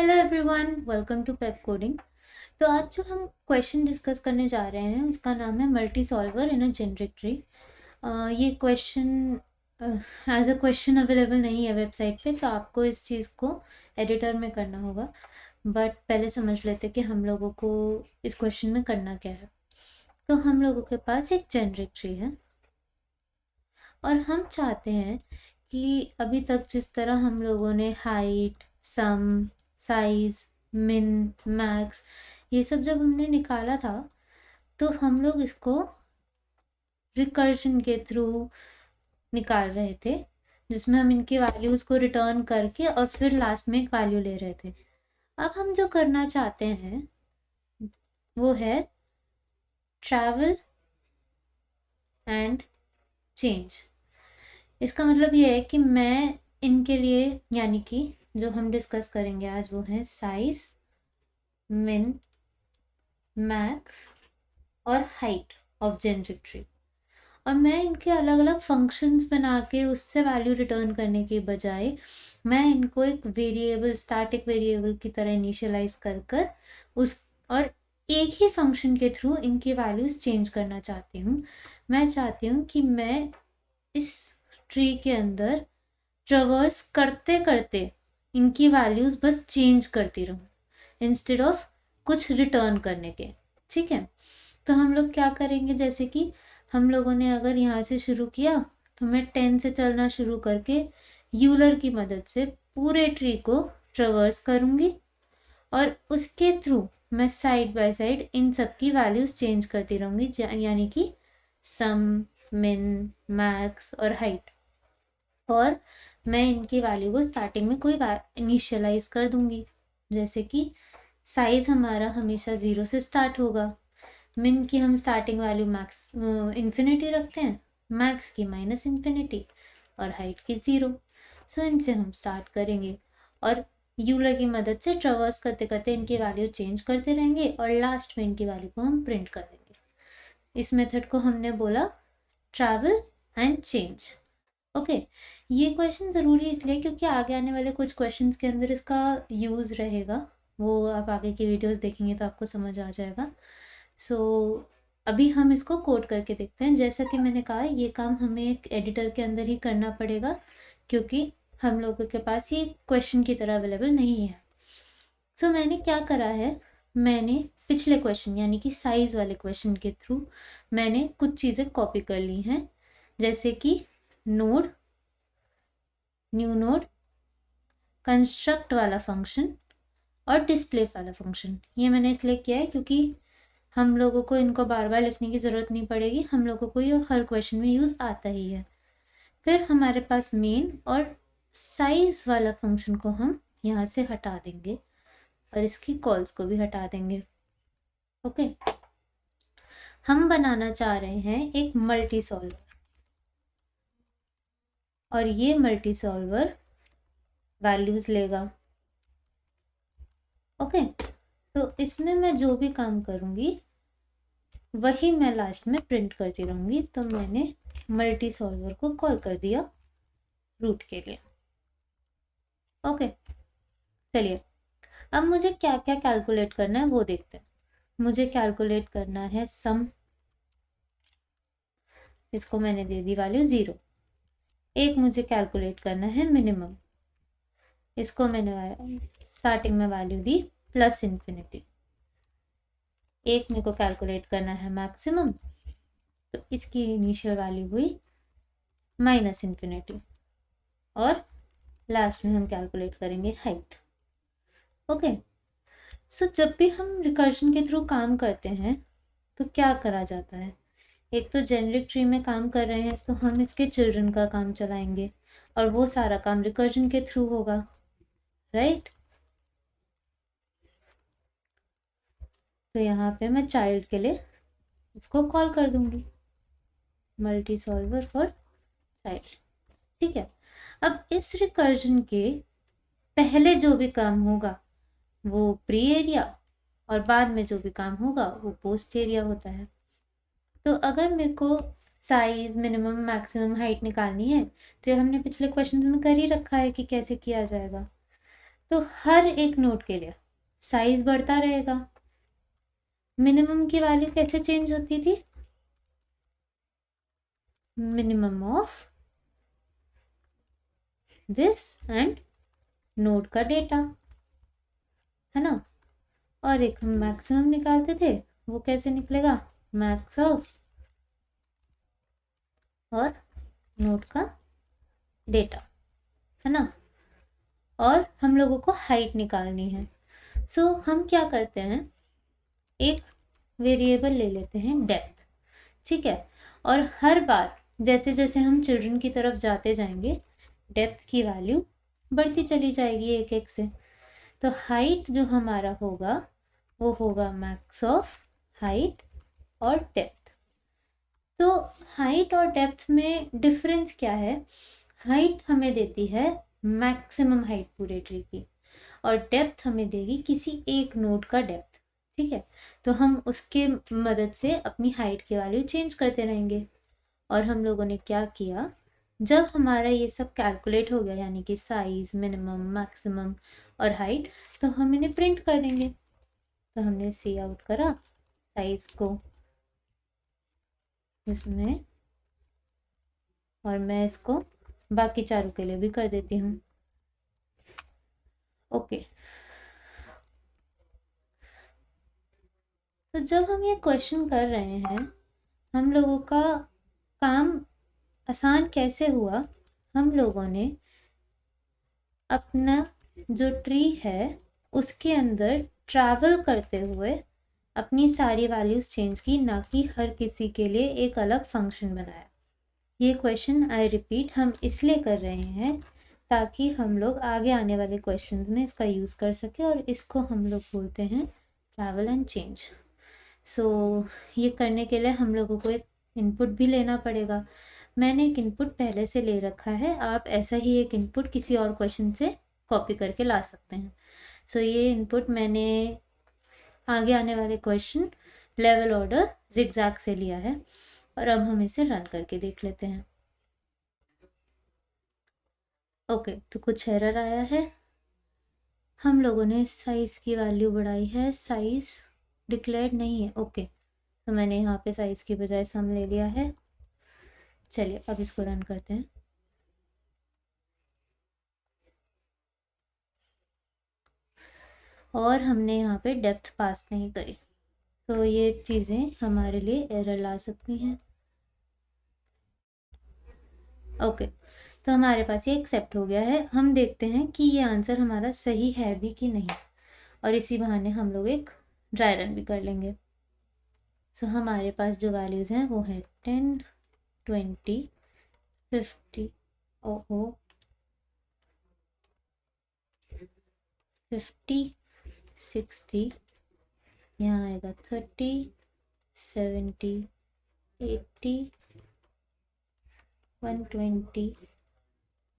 Hello everyone, welcome to Pepcoding. तो आज जो हम क्वेश्चन डिस्कस करने जा रहे हैं उसका नाम है multi solver in a generic tree. ये question as a question available नहीं है वेबसाइट पे, तो आपको इस चीज़ को एडिटर में करना होगा। बट पहले समझ लेते कि हम लोगों को इस क्वेश्चन में करना क्या है। तो हम लोगों के पास एक जेनरिक ट्री है और हम चाहते हैं कि अभी तक जिस तरह हम लोगों ने हाइट, सम, साइज, मिन, मैक्स ये सब जब हमने निकाला था, तो हम लोग इसको रिकर्जन के थ्रू निकाल रहे थे, जिसमें हम इनकी वैल्यूज को रिटर्न करके और फिर लास्ट में एक वैल्यू ले रहे थे। अब हम जो करना चाहते हैं वो है ट्रैवल एंड चेंज। इसका मतलब ये है कि मैं इनके लिए, यानी कि जो हम डिस्कस करेंगे आज वो है साइज, मिन, मैक्स और हाइट ऑफ जेनरिक ट्री। और मैं इनके अलग अलग फंक्शंस बना के उससे वैल्यू रिटर्न करने के बजाय मैं इनको एक वेरिएबल, स्टैटिक वेरिएबल की तरह इनिशियलाइज कर कर उस और एक ही फंक्शन के थ्रू इनकी वैल्यूज चेंज करना चाहती हूँ। मैं चाहती हूँ कि मैं इस ट्री के अंदर ट्रवर्स करते करते इनकी वैल्यूज बस चेंज करती रहूँ इंस्टेड ऑफ कुछ रिटर्न करने के। ठीक है, तो हम लोग क्या करेंगे, जैसे कि हम लोगों ने अगर यहाँ से शुरू किया तो मैं 10 से चलना शुरू करके यूलर की मदद से पूरे ट्री को ट्रवर्स करूँगी और उसके थ्रू मैं साइड बाय साइड इन सब की वैल्यूज चेंज करती रहूँगी, यानी कि सम, मिन, मैक्स और हाइट। और मैं इनकी वैल्यू को स्टार्टिंग में कोई इनिशियलाइज कर दूंगी, जैसे कि साइज हमारा हमेशा 0 से स्टार्ट होगा, मिन की हम स्टार्टिंग वैल्यू मैक्स इन्फिनिटी रखते हैं, मैक्स की माइनस इन्फिनिटी और हाइट की 0। सो इनसे हम स्टार्ट करेंगे और यूलर की मदद से ट्रवर्स करते करते इनकी वैल्यू चेंज करते रहेंगे और लास्ट में इनकी वैल्यू को हम प्रिंट कर देंगे। इस मेथड को हमने बोला ट्रैवल एंड चेंज। ओके, ये क्वेश्चन ज़रूरी इसलिए क्योंकि आगे आने वाले कुछ क्वेश्चंस के अंदर इसका यूज़ रहेगा, वो आप आगे की वीडियोस देखेंगे तो आपको समझ आ जाएगा। सो अभी हम इसको कोड करके देखते हैं। जैसा कि मैंने कहा, ये काम हमें एक एडिटर के अंदर ही करना पड़ेगा क्योंकि हम लोगों के पास ये क्वेश्चन की तरह अवेलेबल नहीं है। सो मैंने क्या करा है, मैंने पिछले क्वेश्चन यानी कि साइज वाले क्वेश्चन के थ्रू मैंने कुछ चीज़ें कॉपी कर ली हैं, जैसे कि नोड, न्यू नोड, कंस्ट्रक्ट वाला फंक्शन और डिस्प्ले वाला फंक्शन। ये मैंने इसलिए किया है क्योंकि हम लोगों को इनको बार बार लिखने की ज़रूरत नहीं पड़ेगी, हम लोगों को ये हर क्वेश्चन में यूज़ आता ही है। फिर हमारे पास मेन और साइज वाला फंक्शन को हम यहाँ से हटा देंगे और इसकी कॉल्स को भी हटा देंगे। ओके, हम बनाना चाह रहे हैं एक मल्टी सॉल्वर और ये मल्टी सॉल्वर वैल्यूज लेगा। ओके, तो इसमें मैं जो भी काम करूँगी वही मैं लास्ट में प्रिंट करती रहूँगी। तो मैंने मल्टी सॉल्वर को कॉल कर दिया रूट के लिए। ओके, चलिए अब मुझे क्या क्या कैलकुलेट करना है वो देखते हैं। मुझे कैलकुलेट करना है सम, इसको मैंने दे दी वैल्यू 0। एक मुझे कैलकुलेट करना है मिनिमम, इसको मैंने स्टार्टिंग में वैल्यू दी प्लस इन्फिनिटी। एक मेरे को कैलकुलेट करना है मैक्सिमम, तो इसकी इनिशियल वैल्यू हुई माइनस इन्फिनिटी और लास्ट में हम कैलकुलेट करेंगे हाइट। ओके, सो जब भी हम रिकर्जन के थ्रू काम करते हैं तो क्या करा जाता है, एक तो जेनरिक ट्री में काम कर रहे हैं तो हम इसके चिल्ड्रन का काम चलाएंगे और वो सारा काम रिकर्जन के थ्रू होगा, राइट। तो यहाँ पे मैं चाइल्ड के लिए इसको कॉल कर दूंगी मल्टी सॉल्वर फॉर चाइल्ड। ठीक है, अब इस रिकर्जन के पहले जो भी काम होगा वो प्री एरिया और बाद में जो भी काम होगा वो पोस्ट एरिया होता है। तो अगर मेरे को साइज, मिनिमम, मैक्सिमम, हाइट निकालनी है तो ये हमने पिछले क्वेश्चन में कर ही रखा है कि कैसे किया जाएगा। तो हर एक नोड के लिए साइज बढ़ता रहेगा। मिनिमम की वैल्यू कैसे चेंज होती थी? Minimum of this and node का डेटा, है ना। और एक हम मैक्सिमम निकालते थे, वो कैसे निकलेगा? मैक्स ऑफ और नोड का डेटा, है ना। और हम लोगों को हाइट निकालनी है। सो हम क्या करते हैं, एक वेरिएबल ले लेते हैं डेप्थ, ठीक है। और हर बार जैसे जैसे हम चिल्ड्रन की तरफ जाते जाएंगे डेप्थ की वैल्यू बढ़ती चली जाएगी एक एक से। तो हाइट जो हमारा होगा वो होगा मैक्स ऑफ हाइट और डेप्थ। तो हाइट और डेप्थ में डिफरेंस क्या है? हाइट हमें देती है मैक्सिमम हाइट पूरे ट्री की, और डेप्थ हमें देगी किसी एक नोड का डेप्थ, ठीक है। तो हम उसके मदद से अपनी हाइट की वैल्यू चेंज करते रहेंगे। और हम लोगों ने क्या किया, जब हमारा ये सब कैलकुलेट हो गया, यानी कि साइज, मिनिमम, मैक्सिमम और हाइट, तो हम इन्हें प्रिंट कर देंगे। तो हमने सी आउट करा साइज को इसमें, और मैं इसको बाकी चारों के लिए भी कर देती हूँ। ओके, तो जब हम ये क्वेश्चन कर रहे हैं, हम लोगों का काम आसान कैसे हुआ? हम लोगों ने अपना जो ट्री है उसके अंदर ट्रैवल करते हुए अपनी सारी वैल्यूज चेंज की, ना कि हर किसी के लिए एक अलग फंक्शन बनाया। ये क्वेश्चन आई रिपीट हम इसलिए कर रहे हैं ताकि हम लोग आगे आने वाले क्वेश्चंस में इसका यूज़ कर सके, और इसको हम लोग बोलते हैं ट्रैवल एंड चेंज। सो ये करने के लिए हम लोगों को एक इनपुट भी लेना पड़ेगा। मैंने एक इनपुट पहले से ले रखा है, आप ऐसा ही एक इनपुट किसी और क्वेश्चन से कॉपी करके ला सकते हैं। सो ये इनपुट मैंने आगे आने वाले क्वेश्चन लेवल ऑर्डर जिगजैग से लिया है, और अब हम इसे रन करके देख लेते हैं। ओके, तो कुछ एरर आया है। हम लोगों ने साइज की वैल्यू बढ़ाई है, साइज डिक्लेयर्ड नहीं है। ओके, तो मैंने यहाँ पे साइज की बजाय सम ले लिया है। चलिए अब इसको रन करते हैं। और हमने यहाँ पे डेप्थ पास नहीं करी, तो ये चीज़ें हमारे लिए एरर ला सकती हैं। ओके, तो हमारे पास ये एक्सेप्ट हो गया है। हम देखते हैं कि ये आंसर हमारा सही है भी कि नहीं, और इसी बहाने हम लोग एक ड्राई रन भी कर लेंगे। सो हमारे पास जो वैल्यूज़ हैं वो है 10, 20, 50, ओहो 50, 60, यहाँ आएगा 30, 70, 80, 120,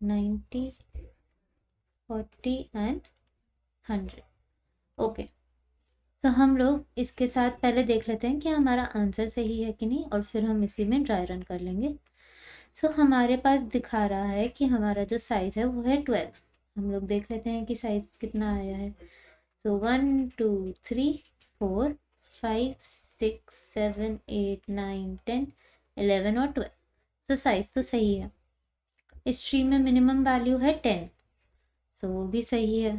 90, 40 एंड 100। ओके, सो हम लोग इसके साथ पहले देख लेते हैं कि हमारा आंसर सही है कि नहीं, और फिर हम इसी में ड्राई रन कर लेंगे। सो हमारे पास दिखा रहा है कि हमारा जो साइज़ है वो है 12। हम लोग देख लेते हैं कि साइज़ कितना आया है। सो 1 2 3 4 5 6 7 8 9 10 11 और 12। सो साइज़ तो सही है। इस ट्री में मिनिमम वैल्यू है 10, सो वो भी सही है।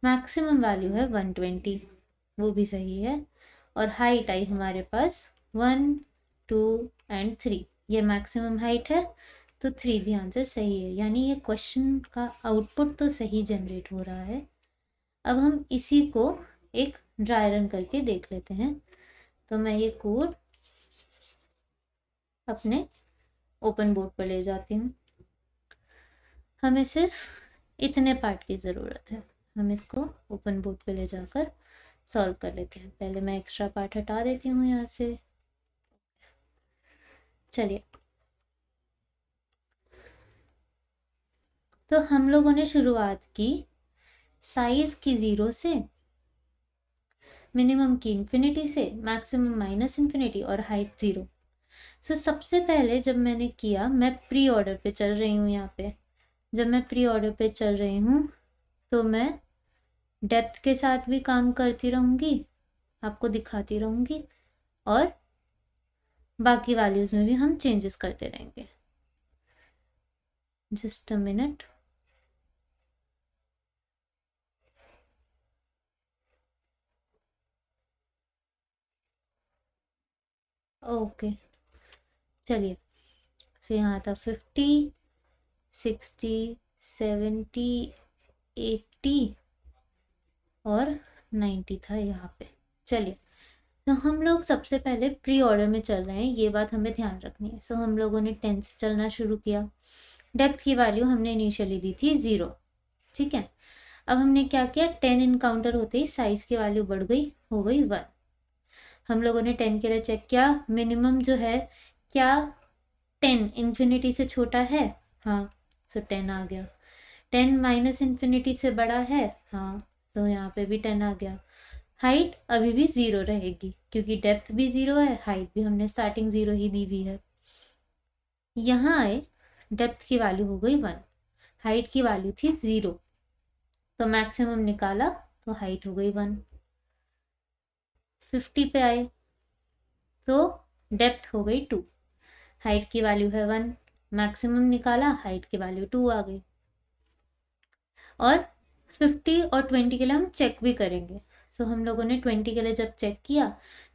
मैक्सिमम वैल्यू है 120, वो भी सही है। और हाइट आई हमारे पास 1 2 एंड 3, ये मैक्सिमम हाइट है, तो 3 भी आंसर सही है। यानी ये क्वेश्चन का आउटपुट तो सही जनरेट हो रहा है। अब हम इसी को एक ड्राई रन करके देख लेते हैं। तो मैं ये कोड अपने ओपन बोर्ड पर ले जाती हूँ। हमें सिर्फ इतने पार्ट की ज़रूरत है, हम इसको ओपन बोर्ड पे ले जाकर सॉल्व कर लेते हैं। पहले मैं एक्स्ट्रा पार्ट हटा देती हूँ यहाँ से। चलिए, तो हम लोगों ने शुरुआत की साइज की 0 से, मिनिमम की इन्फिनिटी से, मैक्सिमम माइनस इन्फिनिटी और हाइट 0। सो सबसे पहले जब मैंने किया, मैं प्री ऑर्डर पे चल रही हूँ यहाँ पे। जब मैं प्री ऑर्डर पे चल रही हूँ तो मैं डेप्थ के साथ भी काम करती रहूँगी, आपको दिखाती रहूँगी, और बाकी वैल्यूज़ में भी हम चेंजेस करते रहेंगे। Just a minute. ओके, चलिए। सो यहाँ था 50, 60, 70, 80 और 90 था यहाँ पे। चलिए, तो हम लोग सबसे पहले प्री ऑर्डर में चल रहे हैं, ये बात हमें ध्यान रखनी है। सो हम लोगों ने 10 से चलना शुरू किया। डेप्थ की वैल्यू हमने इनिशियली दी थी 0, ठीक है। अब हमने क्या किया, 10 इनकाउंटर होते ही साइज की वैल्यू बढ़ गई, हो गई 1। हम लोगों ने 10 के लिए चेक किया, मिनिमम जो है, क्या 10 इन्फिनिटी से छोटा है? हाँ, सो 10 आ गया। 10 माइनस इन्फिनिटी से बड़ा है? हाँ, तो यहाँ पे भी 10 आ गया। हाइट अभी भी 0 रहेगी, क्योंकि डेप्थ भी 0 है, हाइट भी हमने स्टार्टिंग 0 ही दी हुई है। यहाँ आए, डेप्थ की वैल्यू हो गई 1, हाइट की वैल्यू थी 0, तो मैक्सिमम निकाला तो हाइट हो गई 1। 50 पे आए तो डेप्थ हो गई 2, हाइट की वैल्यू है 1, मैक्सिमम निकाला, हाइट की वैल्यू 2 आ गई। और 50 और 20 के लिए हम चेक भी करेंगे। सो हम लोगों ने 20 के लिए जब चेक किया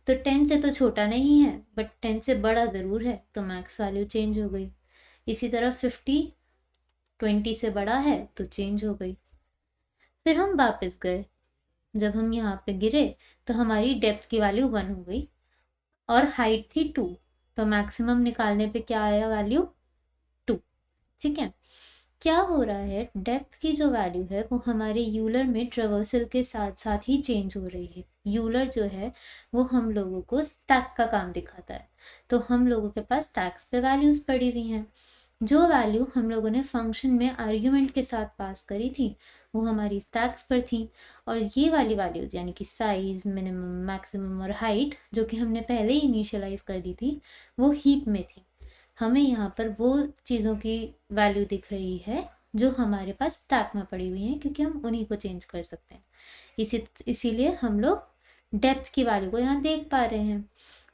तो 10 से तो छोटा नहीं है, बट 10 से बड़ा ज़रूर है, तो मैक्स वैल्यू चेंज हो गई। इसी तरह 50 20 से बड़ा है तो चेंज हो गई। फिर हम वापस गए, जब हम यहाँ पे गिरे तो हमारी डेप्थ की वैल्यू 1 हो गई और हाइट थी 2, तो मैक्सिमम निकालने पे क्या आया, वैल्यू 2, ठीक है। क्या हो रहा है, डेप्थ की जो वैल्यू है वो हमारे यूलर में ट्रेवर्सल के साथ साथ ही चेंज हो रही है। यूलर जो है वो हम लोगों को स्टैक का काम दिखाता है, तो हम लोगों के पास स्टैक्स पे वैल्यूज पड़ी हुई हैं। जो वैल्यू हम लोगों ने फंक्शन में आर्ग्यूमेंट के साथ पास करी थी वो हमारी स्टैक्स पर थी, और ये वाली वैल्यूज यानी कि साइज, मिनिमम, मैक्सिमम और हाइट जो कि हमने पहले ही इनिशियलाइज कर दी थी वो हीप में थी। हमें यहाँ पर वो चीज़ों की वैल्यू दिख रही है जो हमारे पास स्टैक में पड़ी हुई हैं, क्योंकि हम उन्हीं को चेंज कर सकते हैं। इसीलिए हम लोग डेप्थ की वैल्यू को यहाँ देख पा रहे हैं।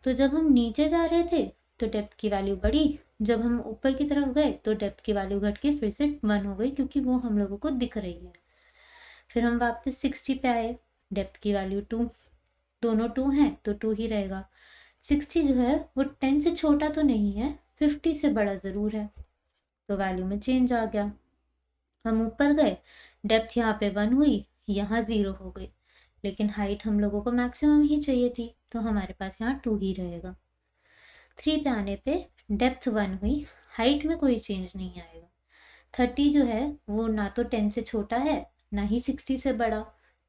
तो जब हम नीचे जा रहे थे तो डेप्थ की वैल्यू बढ़ी, जब हम ऊपर की तरफ गए तो डेप्थ की वैल्यू घट के फिर से 1 हो गई, क्योंकि वो हम लोगों को दिख रही है। फिर हम वापस 60 पे आए, डेप्थ की वैल्यू 2, दोनों 2 हैं तो 2 ही रहेगा। 60 जो है वो 10 से छोटा तो नहीं है, 50 से बड़ा ज़रूर है, तो वैल्यू में चेंज आ गया। हम ऊपर गए, डेप्थ यहाँ पे 1 हुई, यहाँ 0 हो गई, लेकिन हाइट हम लोगों को मैक्सिमम ही चाहिए थी, तो हमारे पास यहाँ 2 ही रहेगा। 3 पे आने पे डेप्थ 1 हुई, हाइट में कोई चेंज नहीं आएगा। 30 जो है वो ना तो 10 से छोटा है ना ही 60 से बड़ा,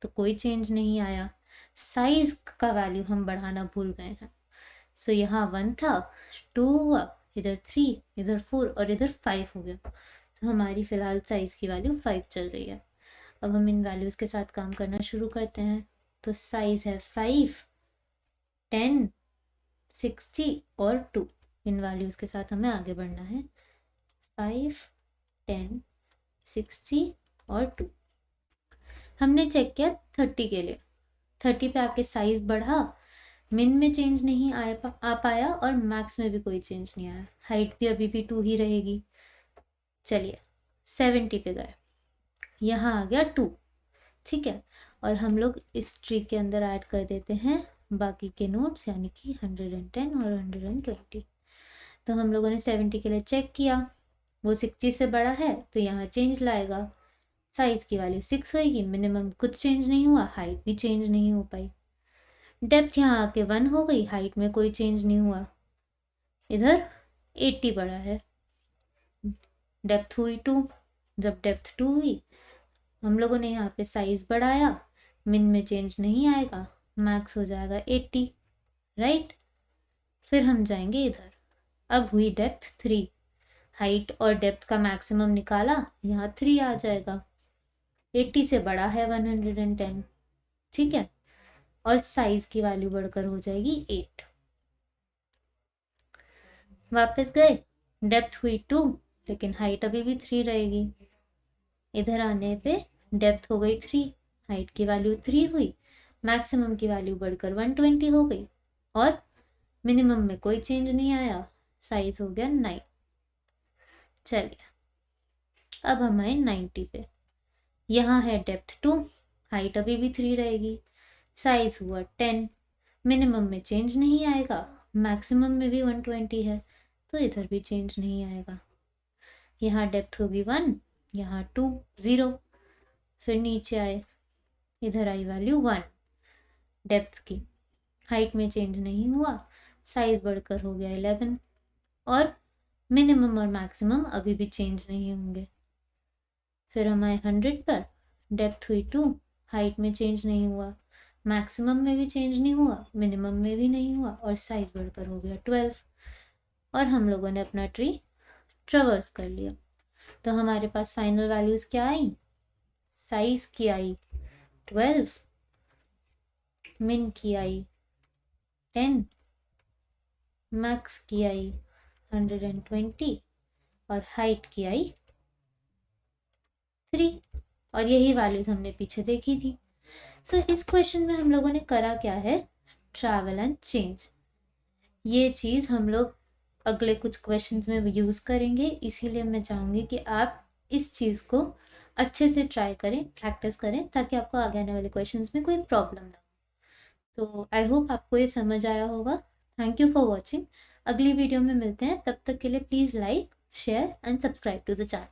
तो कोई चेंज नहीं आया। साइज का वैल्यू हम बढ़ाना भूल गए हैं, सो यहाँ 1 था, 2 हुआ, इधर 3, इधर 4 और इधर 5 हो गया। सो हमारी फ़िलहाल साइज़ की वैल्यू 5 चल रही है। अब हम इन वैल्यूज़ के साथ काम करना शुरू करते हैं। तो साइज़ है 5, 10, 60 और 2। इन वैल्यूज़ के साथ हमें आगे बढ़ना है। 5, 10, 60 और 2। हमने चेक किया 30 के लिए, 30 पे आके साइज़ बढ़ा, मिन में चेंज नहीं आ पाया और मैक्स में भी कोई चेंज नहीं आया, हाइट भी अभी भी 2 ही रहेगी। चलिए 70 पे गए, यहाँ आ गया 2, ठीक है। और हम लोग इस ट्री के अंदर ऐड कर देते हैं बाकी के नोट्स, यानी कि 110 और 120। तो हम लोगों ने 70 के लिए चेक किया, वो 60 से बड़ा है तो यहाँ चेंज लाएगा, साइज की वैल्यू 6 होगी, मिनिमम कुछ चेंज नहीं हुआ, हाइट भी चेंज नहीं हो पाई। डेप्थ यहाँ आके 1 हो गई, हाइट में कोई चेंज नहीं हुआ, इधर 80 बड़ा है, डेप्थ हुई 2। जब डेप्थ 2 हुई, हम लोगों ने यहाँ पे साइज बढ़ाया, मिन में चेंज नहीं आएगा, मैक्स हो जाएगा 80, राइट। फिर हम जाएंगे इधर, अब हुई डेप्थ 3, हाइट और डेप्थ का मैक्सिमम निकाला, यहाँ 3 आ जाएगा, 80 से बड़ा है 110, ठीक है। और साइज की वैल्यू बढ़कर हो जाएगी 8। वापस गए, डेप्थ हुई 2, लेकिन हाइट अभी भी 3 रहेगी। इधर आने पे डेप्थ हो गई 3, हाइट की वैल्यू 3 हुई, मैक्सिमम की वैल्यू बढ़कर 120 हो गई और मिनिमम में कोई चेंज नहीं आया, साइज हो गया 9। चलिए अब हम आए 90 पे। यहाँ है डेप्थ 2, हाइट अभी भी 3 रहेगी, साइज हुआ 10, मिनिमम में चेंज नहीं आएगा, मैक्सिमम में भी 120 है तो इधर भी चेंज नहीं आएगा। यहाँ डेप्थ होगी 1, यहाँ 2 0, फिर नीचे आए, इधर आई वैल्यू 1 डेप्थ की, हाइट में चेंज नहीं हुआ, साइज बढ़कर हो गया 11 और मिनिमम और मैक्सिमम अभी भी चेंज नहीं होंगे। फिर हम आए 100 पर, डेप्थ हुई 2, हाइट में चेंज नहीं हुआ, मैक्सिमम में भी चेंज नहीं हुआ, मिनिमम में भी नहीं हुआ और साइज बढ़कर हो गया 12 और हम लोगों ने अपना ट्री ट्रेवर्स कर लिया। तो हमारे पास फाइनल वैल्यूज क्या आई, साइज की आई 12, मिन की आई 10, मैक्स की आई 120 और हाइट की आई 3 और यही वैल्यूज हमने पीछे देखी थी। सो इस क्वेश्चन में हम लोगों ने करा क्या है, ट्रैवल एंड चेंज। ये चीज़ हम लोग अगले कुछ क्वेश्चंस में यूज़ करेंगे, इसीलिए मैं चाहूँगी कि आप इस चीज़ को अच्छे से ट्राई करें, प्रैक्टिस करें, ताकि आपको आगे आने वाले क्वेश्चंस में कोई प्रॉब्लम ना हो। तो आई होप आपको ये समझ आया होगा। Thank you for watching. अगली वीडियो में मिलते हैं, तब तक के लिए please like, share and subscribe to the channel.